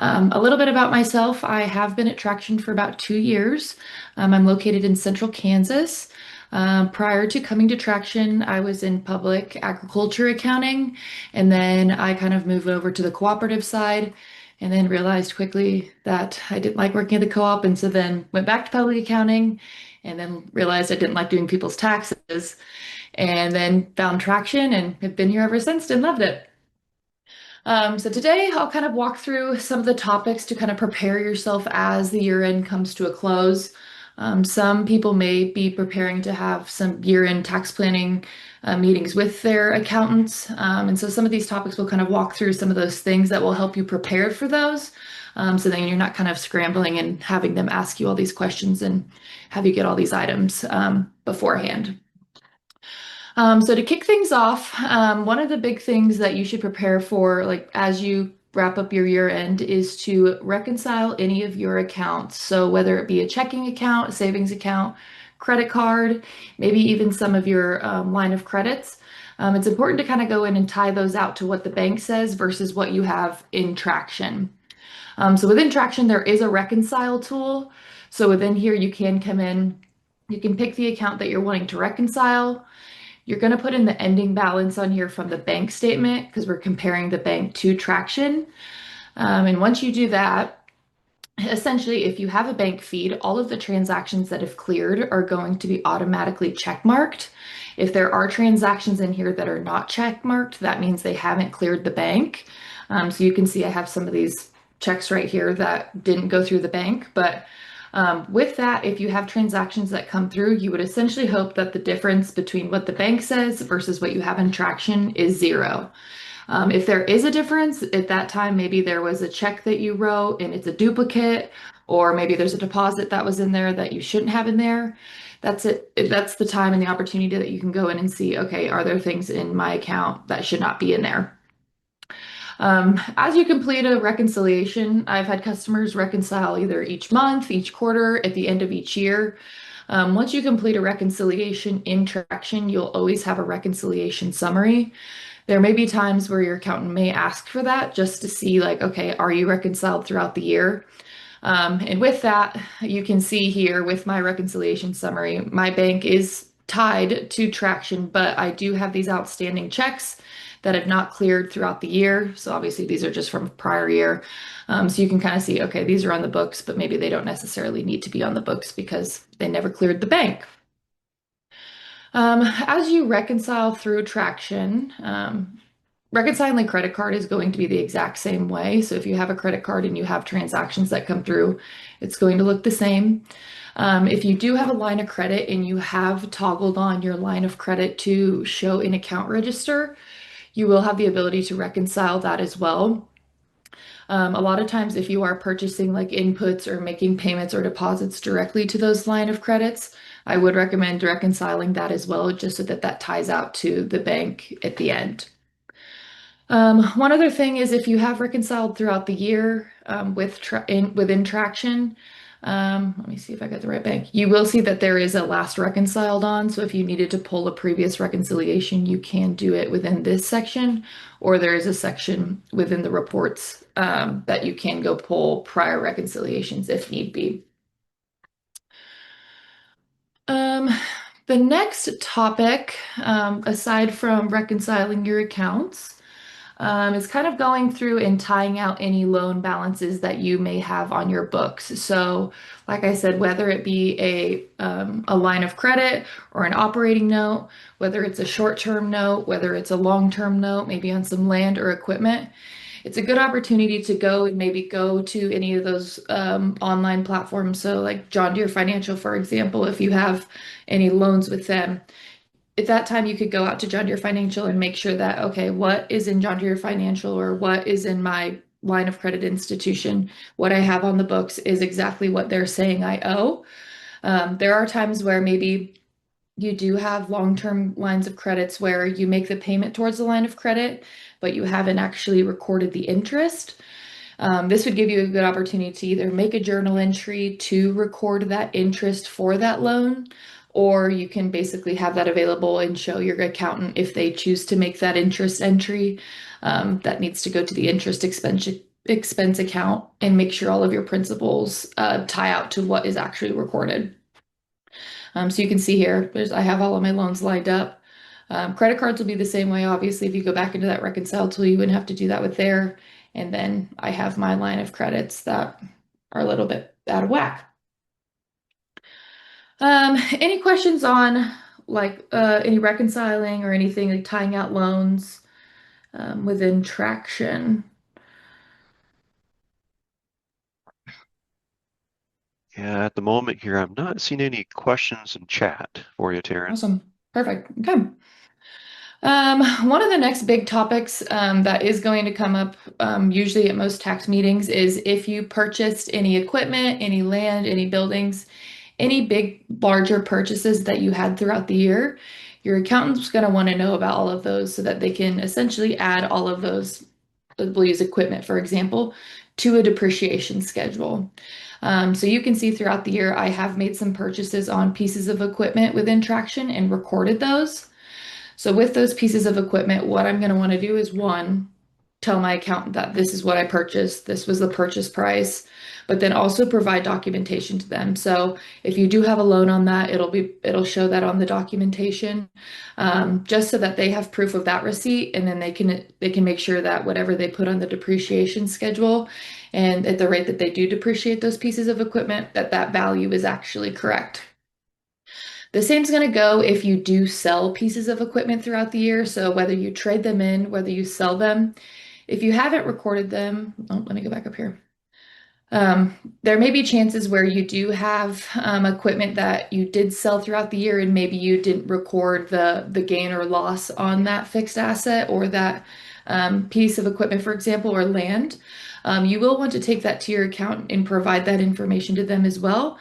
A little bit about myself. I have been at Traction for about 2 years. I'm located in central Kansas. Prior to coming to Traction, I was in public agriculture accounting, and then I kind of moved over to the cooperative side, and then realized quickly that I didn't like working at the co-op, and so then went back to public accounting, and then realized I didn't like doing people's taxes, and then found Traction and have been here ever since and loved it. So today I'll kind of walk through some of the topics to kind of prepare yourself as the year end comes to a close. Some people may be preparing to have some year-end tax planning meetings with their accountants. And so some of these topics will kind of walk through some of those things that will help you prepare for those. So then you're not kind of scrambling and having them ask you all these questions and have you get all these items beforehand. So to kick things off, one of the big things that you should prepare for, like as you wrap up your year end, is to reconcile any of your accounts. So whether it be a checking account, a savings account, credit card, maybe even some of your line of credits. It's important to kind of go in and tie those out to what the bank says versus what you have in Traction. So within Traction, there is a reconcile tool. So within here, you can come in, you can pick the account that you're wanting to reconcile. You're going to put in the ending balance on here from the bank statement because we're comparing the bank to Traction. And once you do that, essentially, if you have a bank feed, all of the transactions that have cleared are going to be automatically check marked. If there are transactions in here that are not check marked, that means they haven't cleared the bank. So you can see I have some of these checks right here that didn't go through the bank, but with that, if you have transactions that come through, you would essentially hope that the difference between what the bank says versus what you have in Traction is zero. If there is a difference at that time, maybe there was a check that you wrote and it's a duplicate, or maybe there's a deposit that was in there that you shouldn't have in there. That's it. That's the time and the opportunity that you can go in and see, okay, are there things in my account that should not be in there? As you complete a reconciliation, I've had customers reconcile either each month, each quarter, at the end of each year. Once you complete a reconciliation in Traction, you'll always have a reconciliation summary. There may be times where your accountant may ask for that just to see, like, okay, are you reconciled throughout the year? And with that, you can see here with my reconciliation summary, my bank is tied to Traction, but I do have these outstanding checks that have not cleared throughout the year. So obviously these are just from prior year. So you can kind of see, okay, these are on the books, but maybe they don't necessarily need to be on the books because they never cleared the bank. As you reconcile through Traction, reconciling credit card is going to be the exact same way. So if you have a credit card and you have transactions that come through, it's going to look the same. If you do have a line of credit and you have toggled on your line of credit to show in account register, you will have the ability to reconcile that as well. A lot of times, if you are purchasing like inputs or making payments or deposits directly to those line of credits, I would recommend reconciling that as well, just so that that ties out to the bank at the end. One other thing is if you have reconciled throughout the year within Traction, let me see if I got the right bank. You will see that there is a last reconciled on. So if you needed to pull a previous reconciliation, you can do it within this section, or there is a section within the reports that you can go pull prior reconciliations if need be. Um, the next topic, aside from reconciling your accounts, is kind of going through and tying out any loan balances that you may have on your books. So, like I said, whether it be a line of credit or an operating note, whether it's a short-term note, whether it's a long-term note, maybe on some land or equipment, it's a good opportunity to go and maybe go to any of those online platforms. So, like John Deere Financial, for example, if you have any loans with them, at that time you could go out to John Deere Financial and make sure that, okay, what is in John Deere Financial or what is in my line of credit institution, what I have on the books is exactly what they're saying I owe. There are times where maybe you do have long-term lines of credits where you make the payment towards the line of credit, but you haven't actually recorded the interest. This would give you a good opportunity to either make a journal entry to record that interest for that loan, or you can basically have that available and show your accountant if they choose to make that interest entry that needs to go to the interest expense expense account and make sure all of your principals tie out to what is actually recorded. So you can see here, I have all of my loans lined up. Credit cards will be the same way. Obviously, if you go back into that reconcile tool, you wouldn't have to do that with there. And then I have my line of credits that are a little bit out of whack. Any questions on like any reconciling or anything like tying out loans within Traction? Yeah, at the moment here, I'm not seeing any questions in chat for you, Taryn. Awesome. Perfect. Okay. One of the next big topics that is going to come up usually at most tax meetings is if you purchased any equipment, any land, any buildings, any big, larger purchases that you had throughout the year, your accountant's going to want to know about all of those so that they can essentially add all of those, we'll use equipment, for example, to a depreciation schedule. So you can see throughout the year, I have made some purchases on pieces of equipment within Traction and recorded those. So with those pieces of equipment, what I'm going to want to do is one, tell my accountant that this is what I purchased, this was the purchase price, but then also provide documentation to them. So if you do have a loan on that, it'll show that on the documentation, just so that they have proof of that receipt, and then they can make sure that whatever they put on the depreciation schedule and at the rate that they do depreciate those pieces of equipment, that that value is actually correct. The same is going to go if you do sell pieces of equipment throughout the year. So whether you trade them in, whether you sell them, if you haven't recorded them, oh, let me go back up here. There may be chances where you do have equipment that you did sell throughout the year and maybe you didn't record the gain or loss on that fixed asset or that piece of equipment, for example, or land. You will want to take that to your account and provide that information to them as well,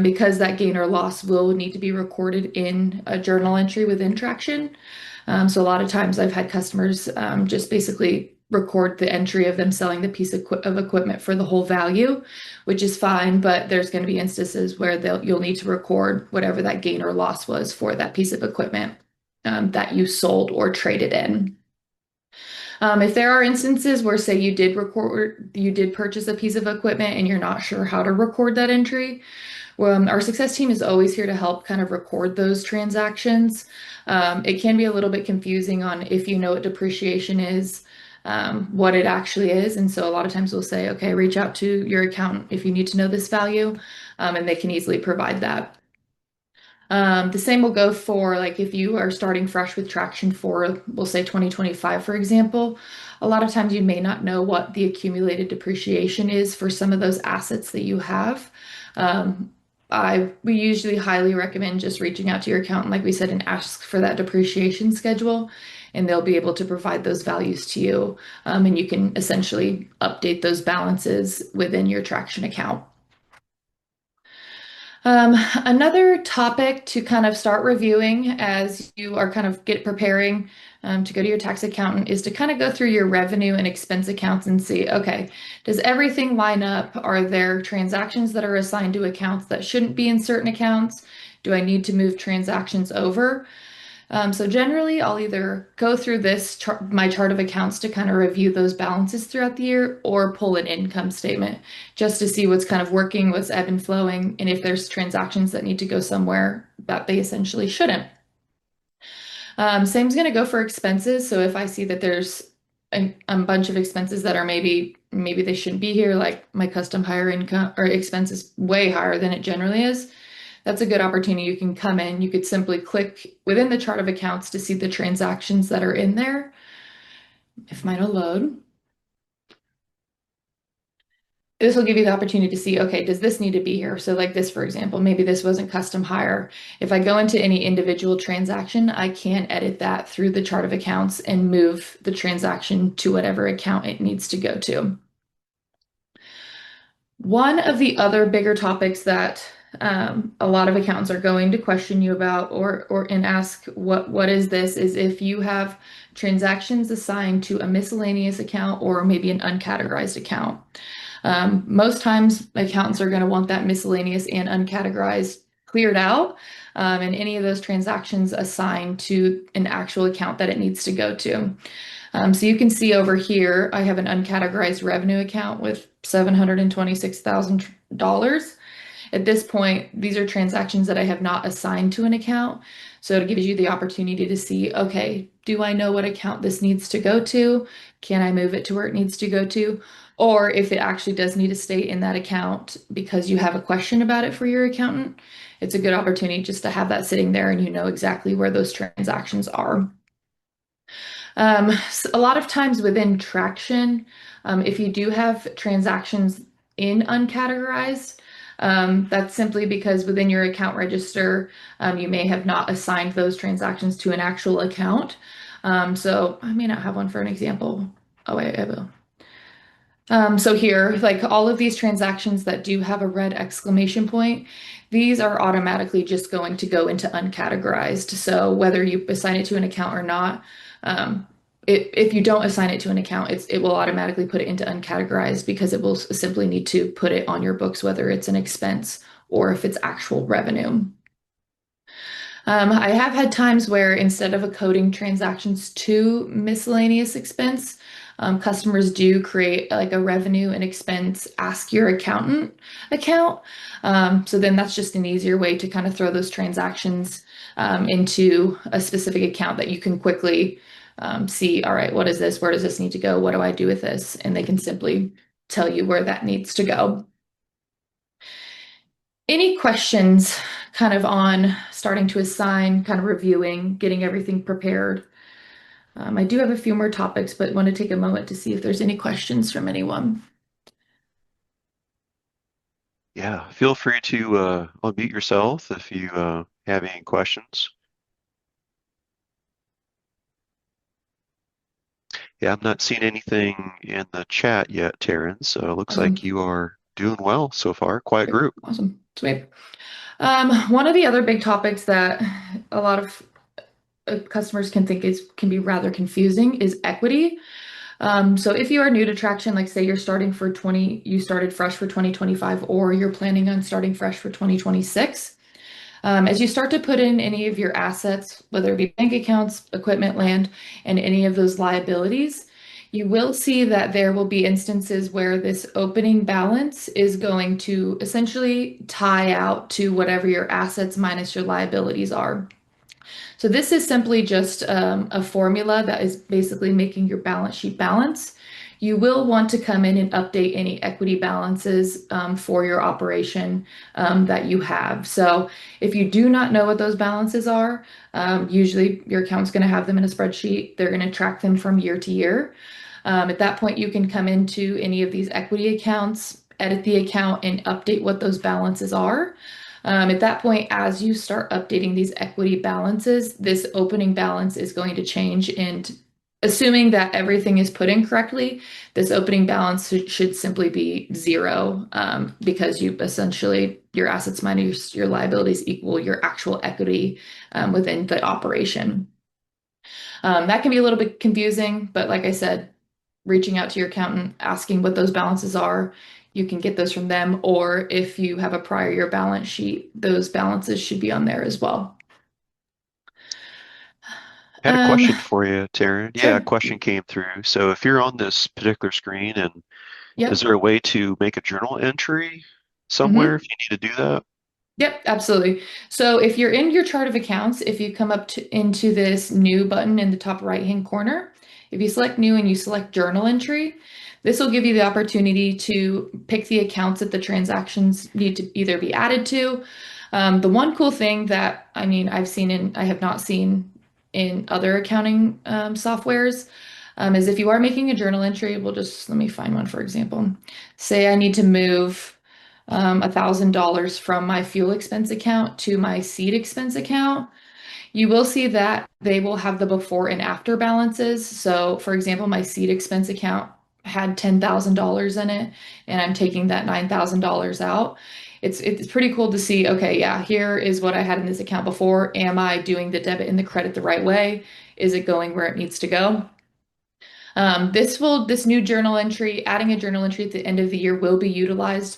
because that gain or loss will need to be recorded in a journal entry within Traction. So a lot of times I've had customers just basically record the entry of them selling the piece of equipment for the whole value, which is fine, but there's going to be instances where you'll need to record whatever that gain or loss was for that piece of equipment that you sold or traded in. If there are instances where, say, you did purchase a piece of equipment and you're not sure how to record that entry, our success team is always here to help kind of record those transactions. It can be a little bit confusing on if you know what depreciation is, what it actually is. And so a lot of times we'll say, okay, reach out to your accountant if you need to know this value, and they can easily provide that. The same will go for like if you are starting fresh with Traction for, we'll say 2025, for example. A lot of times you may not know what the accumulated depreciation is for some of those assets that you have. Um, we usually highly recommend just reaching out to your accountant, like we said, and ask for that depreciation schedule, and they'll be able to provide those values to you. And you can essentially update those balances within your Traction account. Another topic to kind of start reviewing as you are kind of get preparing to go to your tax accountant is to kind of go through your revenue and expense accounts and see, okay, does everything line up? Are there transactions that are assigned to accounts that shouldn't be in certain accounts? Do I need to move transactions over? So generally, I'll either go through my chart of accounts to kind of review those balances throughout the year or pull an income statement just to see what's kind of working, what's ebb and flowing, and if there's transactions that need to go somewhere that they essentially shouldn't. Same's going to go for expenses. So if I see that there's a bunch of expenses that are maybe they shouldn't be here, like my custom hire income or expenses way higher than it generally is, that's a good opportunity. You can come in, you could simply click within the chart of accounts to see the transactions that are in there. If mine will load, this will give you the opportunity to see, okay, does this need to be here? So like this, for example, maybe this wasn't custom hire. If I go into any individual transaction, I can edit that through the chart of accounts and move the transaction to whatever account it needs to go to. One of the other bigger topics that a lot of accountants are going to question you about or and ask what is this is if you have transactions assigned to a miscellaneous account or maybe an uncategorized account. Most times accountants are going to want that miscellaneous and uncategorized cleared out, and any of those transactions assigned to an actual account that it needs to go to. So you can see over here, I have an uncategorized revenue account with $726,000. At this point, these are transactions that I have not assigned to an account. So it gives you the opportunity to see, okay, do I know what account this needs to go to? Can I move it to where it needs to go to? Or if it actually does need to stay in that account because you have a question about it for your accountant, it's a good opportunity just to have that sitting there and you know exactly where those transactions are. A lot of times within Traction, if you do have transactions in uncategorized, that's simply because within your account register, you may have not assigned those transactions to an actual account. So I may not have one for an example. Oh, wait, I will. So here, like all of these transactions that do have a red exclamation point, these are automatically just going to go into uncategorized. So whether you assign it to an account or not, um, if you don't assign it to an account, it will automatically put it into uncategorized because it will simply need to put it on your books, whether it's an expense or if it's actual revenue. I have had times where instead of coding transactions to miscellaneous expense, customers do create like a revenue and expense ask your accountant account. So then that's just an easier way to kind of throw those transactions into a specific account that you can quickly see, all right, what is this? Where does this need to go? What do I do with this? And they can simply tell you where that needs to go. Any questions kind of on starting to assign, kind of reviewing, getting everything prepared? I do have a few more topics, but want to take a moment to see if there's any questions from anyone. Yeah, feel free to unmute yourself if you have any questions. Yeah, I'm not seeing anything in the chat yet, Taryn, so it looks like Awesome. you are doing well so far. Quiet Great. group. Awesome. Sweet. One of the other big topics that a lot of customers can think is can be rather confusing is equity. So if you are new to traction, like say you're starting for 20, you started fresh for 2025, or you're planning on starting fresh for 2026. As you start to put in any of your assets, whether it be bank accounts, equipment, land, and any of those liabilities, you will see that there will be instances where this opening balance is going to essentially tie out to whatever your assets minus your liabilities are. So this is simply just a formula that is basically making your balance sheet balance. You will want to come in and update any equity balances for your operation that you have. So if you do not know what those balances are, usually your account's going to have them in a spreadsheet. They're going to track them from year to year. At that point, you can come into any of these equity accounts, edit the account, and update what those balances are. At that point, as you start updating these equity balances, this opening balance is going to change. And assuming that everything is put in correctly, this opening balance should simply be zero because you essentially, your assets minus your liabilities equal your actual equity within the operation. That can be a little bit confusing, but like I said, reaching out to your accountant, asking what those balances are, you can get those from them. Or if you have a prior year balance sheet, those balances should be on there as well. Had a Um, question for you, Taryn. Yeah, a sure. question came through. So if you're on this particular screen, and is Yep. there a way to make a journal entry somewhere hmm if you need to do that? Yep, absolutely. So if you're in your chart of accounts, if you come up into this new button in the top right-hand corner, if you select new and you select journal entry, this will give you the opportunity to pick the accounts that the transactions need to either be added to. The one cool thing that I mean I have not seen in other accounting softwares is if you are making a journal entry, we'll just let me find one for example. Say I need to move $1,000 from my fuel expense account to my seed expense account. You will see that they will have the before and after balances. So, for example, my seed expense account had $10,000 in it, and I'm taking that $9,000 out. It's pretty cool to see, okay, yeah, here is what I had in this account before. Am I doing the debit and the credit the right way? Is it going where it needs to go? This new journal entry, adding a journal entry at the end of the year will be utilized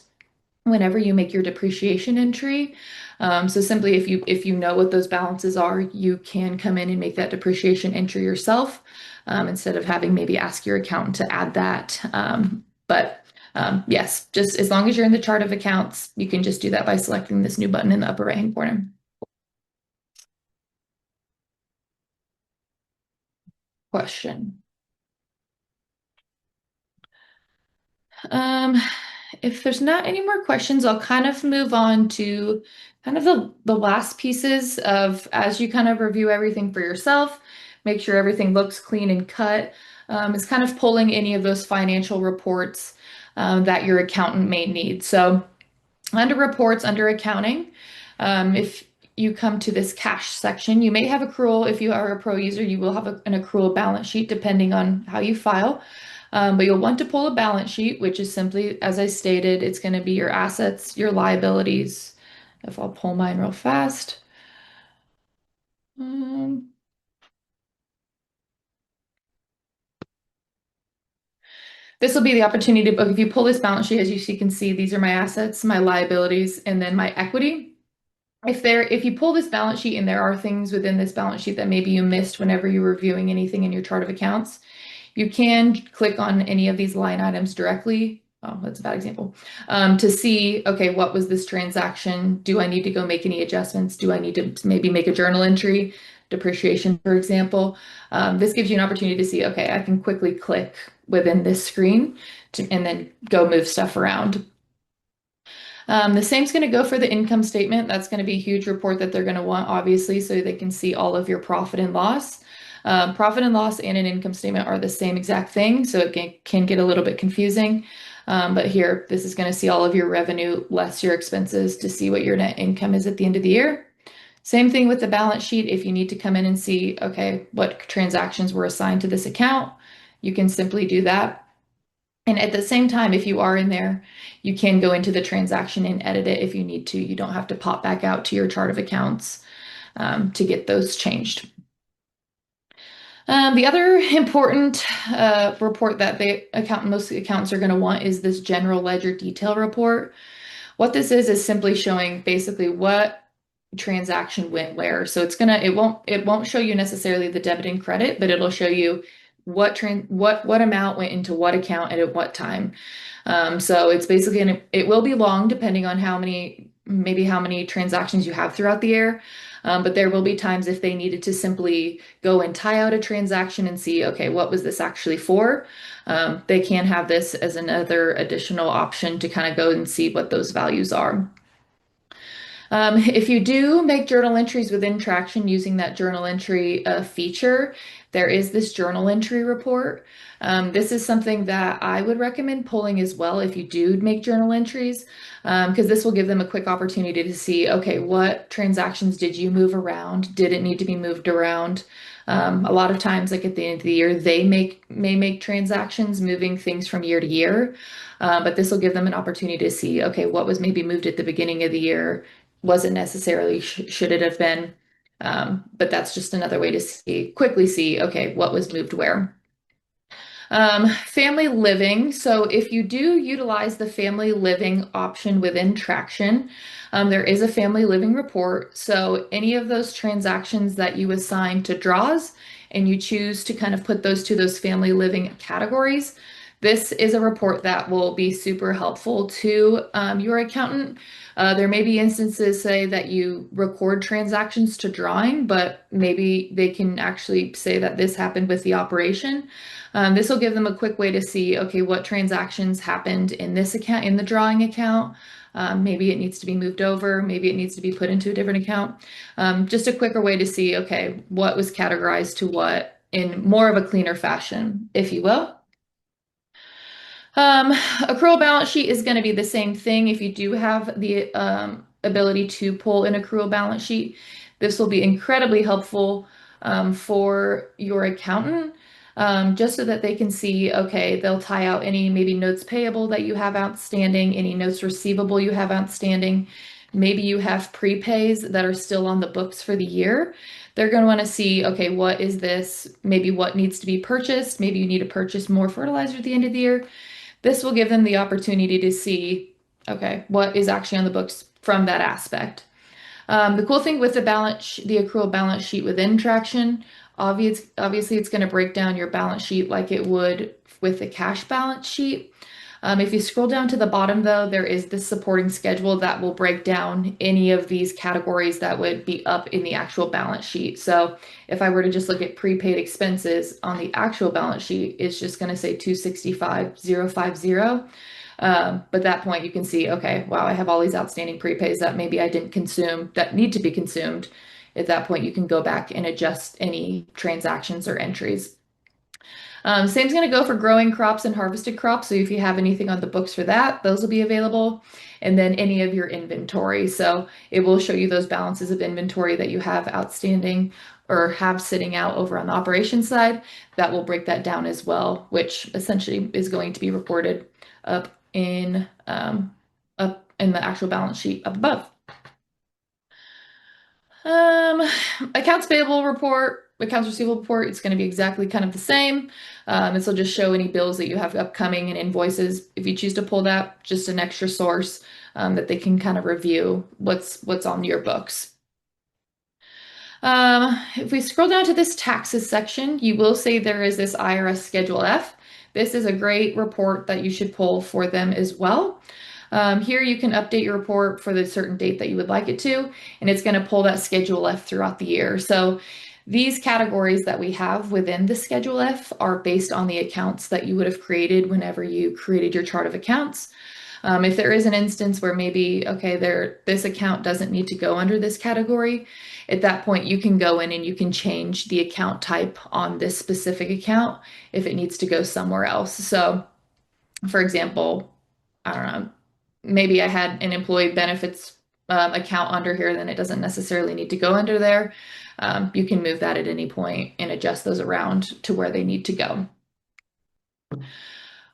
whenever you make your depreciation entry. So simply if you know what those balances are, you can come in and make that depreciation entry yourself, instead of having maybe ask your accountant to add that. But yes, just as long as you're in the chart of accounts, you can just do that by selecting this new button in the upper right-hand corner. Question. Um, if there's not any more questions, I'll kind of move on to kind of the last pieces of as you kind of review everything for yourself, make sure everything looks clean and cut, is kind of pulling any of those financial reports that your accountant may need. So under reports, under accounting, if you come to this cash section, you may have accrual. If you are a pro user, you will have an accrual balance sheet depending on how you file. But you'll want to pull a balance sheet, which is simply, as I stated, it's going to be your assets, your liabilities. If I'll pull mine real fast. Um, this will be the opportunity to, if you pull this balance sheet, as you can see, these are my assets, my liabilities, and then my equity. If you pull this balance sheet and there are things within this balance sheet that maybe you missed whenever you're reviewing anything in your chart of accounts, you can click on any of these line items directly. Oh, that's a bad example. To see, okay, what was this transaction? Do I need to go make any adjustments? Do I need to maybe make a journal entry? Depreciation, for example. This gives you an opportunity to see, okay, I can quickly click within this screen and then go move stuff around. The same's going to go for the income statement. That's going to be a huge report that they're going to want, obviously, so they can see all of your profit and loss. Profit and loss and an income statement are the same exact thing, so it can get a little bit confusing. But here, this is going to see all of your revenue less your expenses to see what your net income is at the end of the year. Same thing with the balance sheet. If you need to come in and see, okay, what transactions were assigned to this account, you can simply do that. And at the same time, if you are in there, you can go into the transaction and edit it if you need to. You don't have to pop back out to your chart of accounts to get those changed. The other important report that most accountants are going to want is this general ledger detail report. What this is simply showing basically what transaction went where. So it won't show you necessarily the debit and credit, but it'll show you what amount went into what account and at what time. So it's basically it will be long depending on maybe how many transactions you have throughout the year. But there will be times if they needed to simply go and tie out a transaction and see, okay, what was this actually for? They can have this as another additional option to kind of go and see what those values are. If you do make journal entries within Traction using that journal entry feature, there is this journal entry report. This is something that I would recommend pulling as well if you do make journal entries, because this will give them a quick opportunity to see, okay, what transactions did you move around? Did it need to be moved around? A lot of times, like at the end of the year, they may make transactions moving things from year to year, but this will give them an opportunity to see, okay, what was maybe moved at the beginning of the year wasn't necessarily should it have been. But that's just another way to quickly see, okay, what was moved where. Family living. So if you do utilize the family living option within Traction, there is a family living report. So any of those transactions that you assign to draws and you choose to kind of put those to those family living categories, this is a report that will be super helpful to your accountant. There may be instances, say, that you record transactions to drawing, but maybe they can actually say that this happened with the operation. This will give them a quick way to see, okay, what transactions happened in this account, in the drawing account. Maybe it needs to be moved over. Maybe it needs to be put into a different account. Just a quicker way to see, okay, what was categorized to what in more of a cleaner fashion, if you will. Accrual balance sheet is going to be the same thing if you do have the ability to pull an accrual balance sheet. This will be incredibly helpful for your accountant, just so that they can see, okay, they'll tie out any maybe notes payable that you have outstanding, any notes receivable you have outstanding. Maybe you have prepays that are still on the books for the year. They're going to want to see, okay, what is this? Maybe what needs to be purchased? Maybe you need to purchase more fertilizer at the end of the year. This will give them the opportunity to see, Okay, what is actually on the books from that aspect. The cool thing with the accrual balance sheet within Traction, obviously it's going to break down your balance sheet like it would with the cash balance sheet. If you scroll down to the bottom, though, there is this supporting schedule that will break down any of these categories that would be up in the actual balance sheet. So if I were to just look at prepaid expenses on the actual balance sheet, it's just going to say 265,050. But at that point, you can see, okay, wow, I have all these outstanding prepays that maybe I didn't consume that need to be consumed. At that point, you can go back and adjust any transactions or entries. Same's going to go for growing crops and harvested crops. So if you have anything on the books for that, those will be available. And then any of your inventory. So it will show you those balances of inventory that you have outstanding or have sitting out over on the operations side. That will break that down as well, which essentially is going to be reported up in the actual balance sheet up above. Um, Accounts payable report, accounts receivable report, it's going to be exactly kind of the same. This will just show any bills that you have upcoming and invoices. If you choose to pull that, just an extra source that they can kind of review what's on your books. If we scroll down to this taxes section, you will see there is this IRS Schedule F. This is a great report that you should pull for them as well. Here you can update your report for the certain date that you would like it to, and it's going to pull that Schedule F throughout the year. So these categories that we have within the Schedule F are based on the accounts that you would have created whenever you created your chart of accounts. If there is an instance where maybe, okay, this account doesn't need to go under this category, at that point you can go in and you can change the account type on this specific account if it needs to go somewhere else. So, for example, I don't know, maybe I had an employee benefits account under here, then it doesn't necessarily need to go under there. You can move that at any point and adjust those around to where they need to go.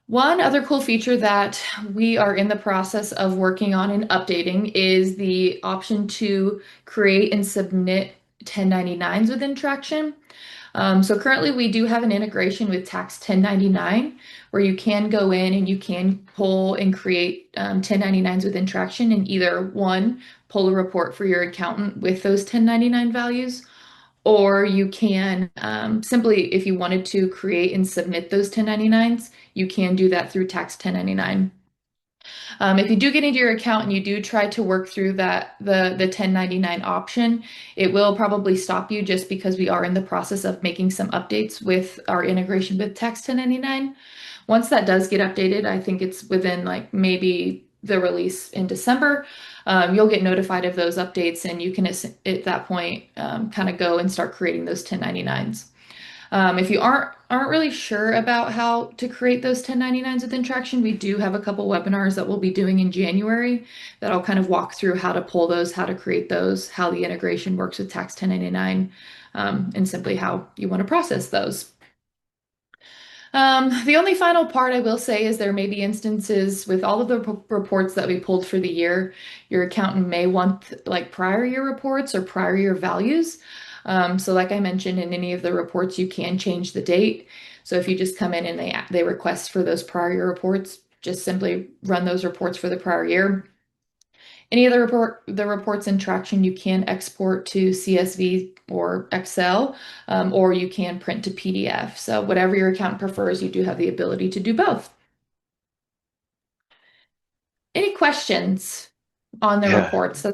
One other cool feature that we are in the process of working on and updating is the option to create and submit 1099s within Traction. So currently we do have an integration with Tax 1099 where you can go in and you can pull and create 1099s within Traction and either one, pull a report for your accountant with those 1099 values, or you can simply, if you wanted to create and submit those 1099s, you can do that through Tax 1099. If you do get into your account and you do try to work through the 1099 option, it will probably stop you just because we are in the process of making some updates with our integration with Tax 1099. Once that does get updated, I think it's within like maybe the release in December. You'll get notified of those updates and you can at that point kind of go and start creating those 1099s. If you aren't really sure about how to create those 1099s within Traction, we do have a couple webinars that we'll be doing in January that'll kind of walk through how to pull those, how to create those, how the integration works with Tax 1099, and simply how you want to process those. The only final part I will say is there may be instances with all of the reports that we pulled for the year, your accountant may want like prior year reports or prior year values. So like I mentioned, in any of the reports, you can change the date. So if you just come in and they request for those prior year reports, just simply run those reports for the prior year. Any of the reports in Traction you can export to CSV or Excel, or you can print to PDF. So whatever your account prefers, you do have the ability to do both. Any questions on the Yeah, reports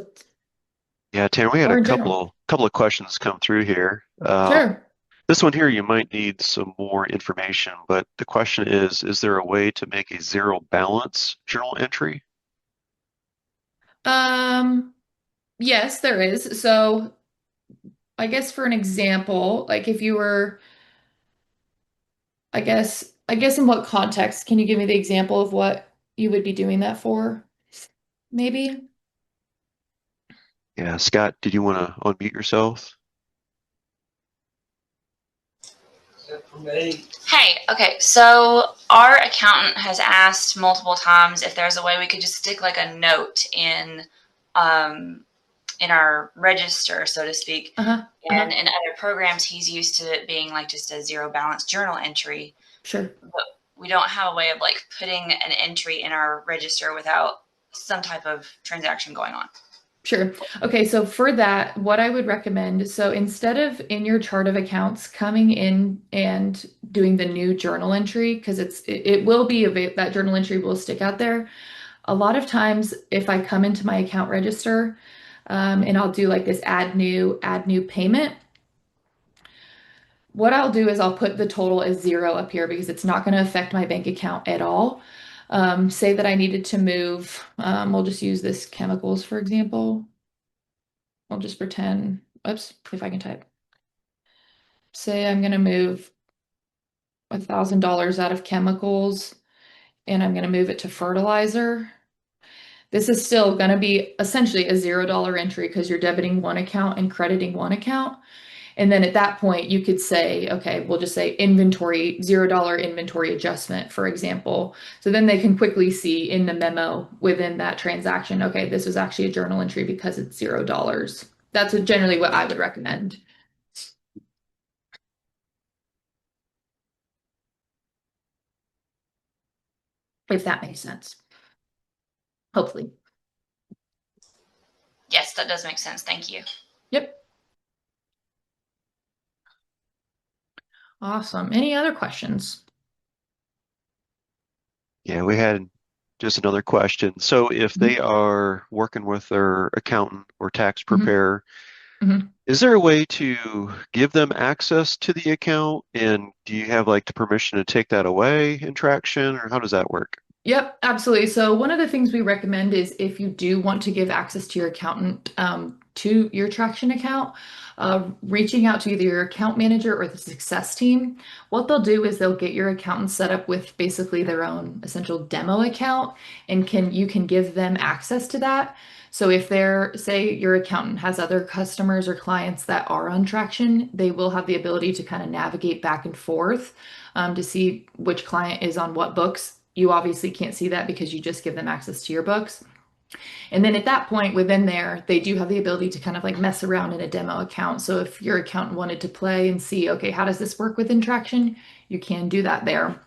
yeah, Taryn, we had or a in general? couple of questions come through here. Sure. This one here, you might need some more information, but the question is there a way to make a zero balance journal entry? Um, yes, there is. So I guess for an example, like if you were, I guess in what context, can you give me the example of what you would be doing that for? Maybe? Yeah, Scott, did you want to unmute yourself? Hey, okay, so our accountant has asked multiple times if there's a way we could just stick like a note um, in our register, so to speak. Uh-huh. And Uh-huh. in other programs, he's used to it being like just a zero balance journal entry, Sure. but we don't have a way of like putting an entry in our register without some type of transaction going on. Sure. Okay, so for that, what I would recommend, so instead of in your chart of accounts coming in and doing the new journal entry, because it will be that journal entry will stick out there. A lot of times, if I come into my account register, and I'll do like this add new payment, what I'll do is I'll put the total as zero up here because it's not going to affect my bank account at all. Say that I needed to move, we'll just use this chemicals, for example. I'll just pretend, oops, if I can type. Say I'm going to move $1,000 out of chemicals and I'm going to move it to fertilizer. This is still going to be essentially a $0 entry because you're debiting one account and crediting one account. And then at that point, you could say, okay, we'll just say inventory, $0 inventory adjustment, for example. So then they can quickly see in the memo within that transaction, okay, this was actually a journal entry because it's $0. That's generally what I would recommend. If that makes sense. Hopefully. Yes, that does make sense. Thank you. Yep. Awesome. Any other questions? Yeah, we had just another question. So if they are working with their accountant or tax preparer, is there a way to give them access to the account? And do you have like the permission to take that away in Traction, or how does that work? Yep, absolutely. So one of the things we recommend is if you do want to give access to your accountant to your Traction account, reaching out to either your account manager or the success team. What they'll do is they'll get your accountant set up with basically their own essential demo account, and you can give them access to that. So if they're, say your accountant has other customers or clients that are on Traction, they will have the ability to kind of navigate back and forth to see which client is on what books. You obviously can't see that because you just give them access to your books. And then at that point within there, they do have the ability to kind of like mess around in a demo account. So if your accountant wanted to play and see, okay, how does this work within Traction? You can do that there.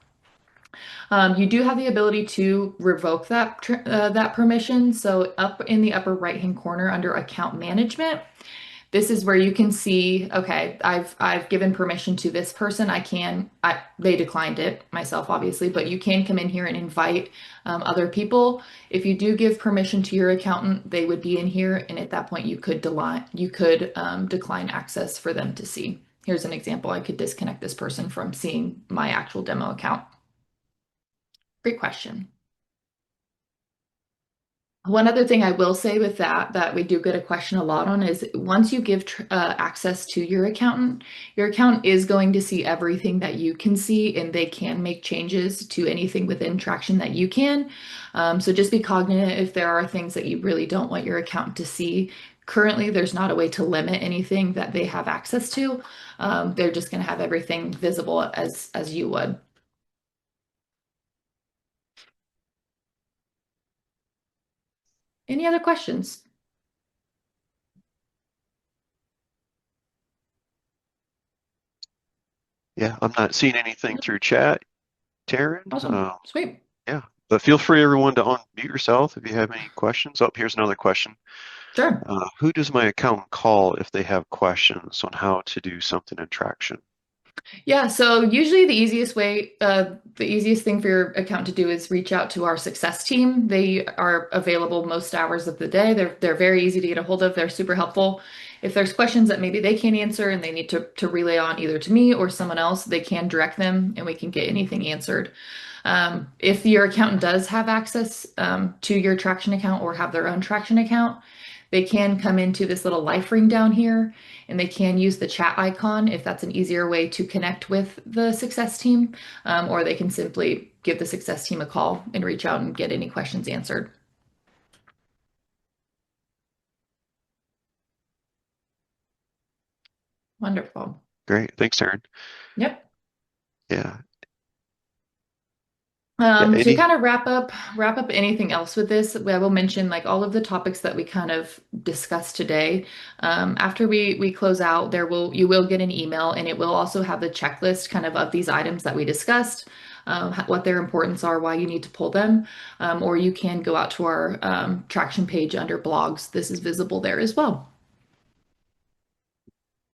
You do have the ability to revoke that permission. So up in the upper right-hand corner under account management, this is where you can see, okay, I've given permission to this person. They declined it myself, obviously, but you can come in here and invite other people. If you do give permission to your accountant, they would be in here, and at that point, you could decline access for them to see. Here's an example. I could disconnect this person from seeing my actual demo account. Great question. One other thing I will say with that we do get a question a lot on is once you give access to your accountant is going to see everything that you can see, and they can make changes to anything within Traction that you can. So just be cognizant if there are things that you really don't want your accountant to see. Currently, there's not a way to limit anything that they have access to. They're just going to have everything visible as you would. Any other questions? Yeah, I'm not seeing anything through chat, Taryn. Awesome. Sweet. Yeah, but feel free, everyone, to unmute yourself if you have any questions. Oh, here's another question. Sure. Who does my accountant call if they have questions on how to do something in Traction? Yeah, so usually the easiest thing for your account to do is reach out to our success team. They are available most hours of the day. They're very easy to get a hold of. They're super helpful. If there's questions that maybe they can't answer and they need to relay on either to me or someone else, they can direct them and we can get anything answered. If your accountant does have access to your Traction account or have their own Traction account, they can come into this little life ring down here and they can use the chat icon if that's an easier way to connect with the success team, or they can simply give the success team a call and reach out and get any questions answered. Wonderful. Great. Thanks, Taryn. Yep. Yeah. To kind of wrap up anything else with this, I will mention like all of the topics that we kind of discussed today. After we close out, you will get an email and it will also have the checklist kind of these items that we discussed. what their importance are, why you need to pull them, or you can go out to our traction page under blogs. This is visible there as well.